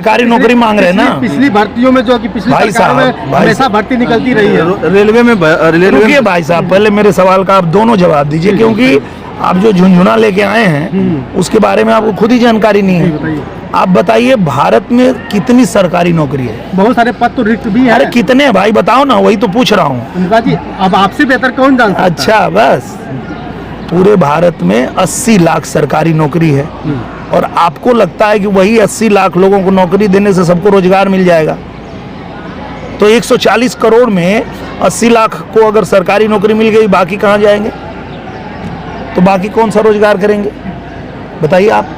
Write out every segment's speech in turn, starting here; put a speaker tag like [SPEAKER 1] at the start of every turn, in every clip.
[SPEAKER 1] सरकारी नौकरी मांग रहे हैं ना।
[SPEAKER 2] पिछली भर्तियों में जो कि पिछली
[SPEAKER 1] भाई
[SPEAKER 2] सरकार में हमेशा भर्ती निकलती रही है
[SPEAKER 3] रेलवे में।
[SPEAKER 1] रुकिए भाई साहब, पहले मेरे सवाल का आप दोनों जवाब दीजिए, क्योंकि आप जो झुंझुना लेके आए हैं उसके बारे में आपको खुद ही जानकारी नहीं है। आप बताइए भारत में कितनी सरकारी नौकरी है?
[SPEAKER 2] बहुत सारे पद तो रिक्त भी है।
[SPEAKER 1] अरे कितने हैं भाई, बताओ ना, वही तो पूछ रहा हूँ।
[SPEAKER 2] अनुराग जी, अब आपसे बेहतर कौन जान सकता है?
[SPEAKER 1] अच्छा, बस पूरे भारत में 80 लाख सरकारी नौकरी है और आपको लगता है कि वही 80 लाख लोगों को नौकरी देने से सबको रोजगार मिल जाएगा? तो 140 करोड़ में 80 लाख को अगर सरकारी नौकरी मिल गई, बाकी कहाँ जाएंगे? तो बाकी कौन सा रोजगार करेंगे बताइए आप?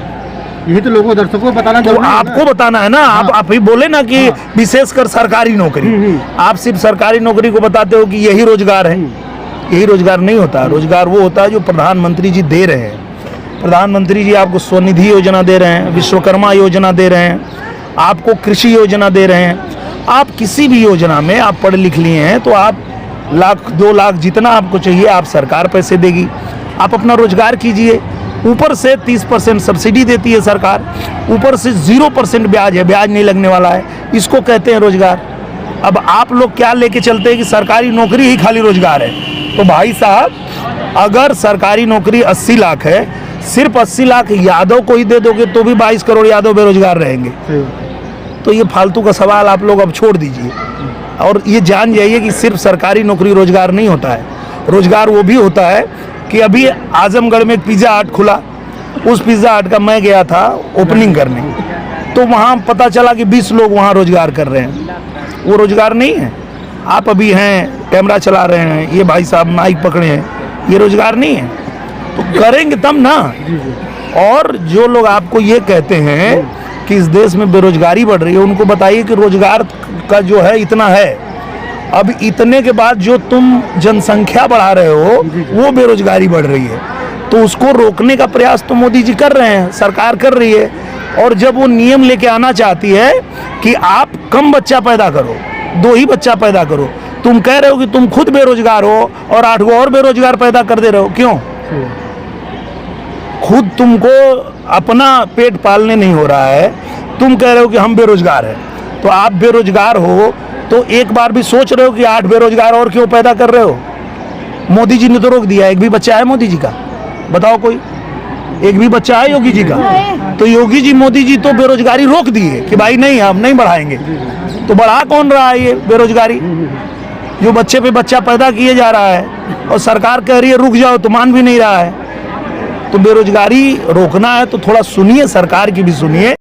[SPEAKER 2] यही तो लोगों को, दर्शकों को बताना
[SPEAKER 1] तो आपको बताना है ना। आप ही बोले ना कि विशेषकर सरकारी नौकरी, आप सिर्फ सरकारी नौकरी को बताते हो कि यही रोजगार है। यही रोजगार नहीं होता। रोजगार वो होता है जो प्रधानमंत्री जी दे रहे हैं। प्रधानमंत्री जी आपको स्वनिधि योजना दे रहे हैं, विश्वकर्मा योजना दे रहे हैं, आपको कृषि योजना दे रहे हैं। आप किसी भी योजना में आप पढ़ लिख लिए हैं तो आप 1 लाख 2 लाख जितना आपको चाहिए आप सरकार पैसे देगी। आप अपना रोजगार कीजिए। ऊपर से 30% सब्सिडी देती है सरकार, ऊपर से 0% ब्याज है, ब्याज नहीं लगने वाला है। इसको कहते हैं रोजगार। अब आप लोग क्या लेके चलते हैं कि सरकारी नौकरी ही खाली रोजगार है। तो भाई साहब, अगर सरकारी नौकरी 80 लाख है, सिर्फ 80 लाख यादव को ही दे दोगे तो भी 22 करोड़ यादव बेरोजगार रहेंगे। तो ये फालतू का सवाल आप लोग अब छोड़ दीजिए और ये जान जाइए कि सिर्फ सरकारी नौकरी रोजगार नहीं होता है। रोजगार वो भी होता है कि अभी आजमगढ़ में एक पिज़्ज़ा हट खुला, उस पिज़्ज़ा हट का मैं गया था ओपनिंग करने, तो वहाँ पता चला कि 20 लोग वहाँ रोजगार कर रहे हैं। वो रोजगार नहीं है। आप अभी हैं, कैमरा चला रहे हैं, ये भाई साहब माइक पकड़े हैं, ये रोजगार नहीं है। तो करेंगे तब ना। और जो लोग आपको ये कहते हैं कि इस देश में बेरोजगारी बढ़ रही है, उनको बताइए कि रोजगार का जो है इतना है, अब इतने के बाद जो तुम जनसंख्या बढ़ा रहे हो वो बेरोजगारी बढ़ रही है, तो उसको रोकने का प्रयास तो मोदी जी कर रहे हैं, सरकार कर रही है। और जब वो नियम लेके आना चाहती है कि आप कम बच्चा पैदा करो, 2 ही बच्चा पैदा करो, तुम कह रहे हो कि तुम खुद बेरोजगार हो और 8 गो और बेरोजगार पैदा कर दे रहे हो। क्यों? खुद तुमको अपना पेट पालने नहीं हो रहा है, तुम कह रहे हो कि हम बेरोजगार हैं। तो आप बेरोजगार हो तो एक बार भी सोच रहे हो कि 8 बेरोजगार और क्यों पैदा कर रहे हो? मोदी जी ने तो रोक दिया। एक भी बच्चा है मोदी जी का? बताओ कोई, एक भी बच्चा है योगी जी का? तो योगी जी, मोदी जी तो बेरोजगारी रोक दिए कि भाई नहीं, हम नहीं बढ़ाएंगे। तो बढ़ा कौन रहा है ये बेरोजगारी? जो बच्चे पे बच्चा पैदा किए जा रहा है और सरकार कह रही है रुक जाओ, तो मान भी नहीं रहा है। तो बेरोजगारी रोकना है तो थोड़ा सुनिए, सरकार की भी सुनिए।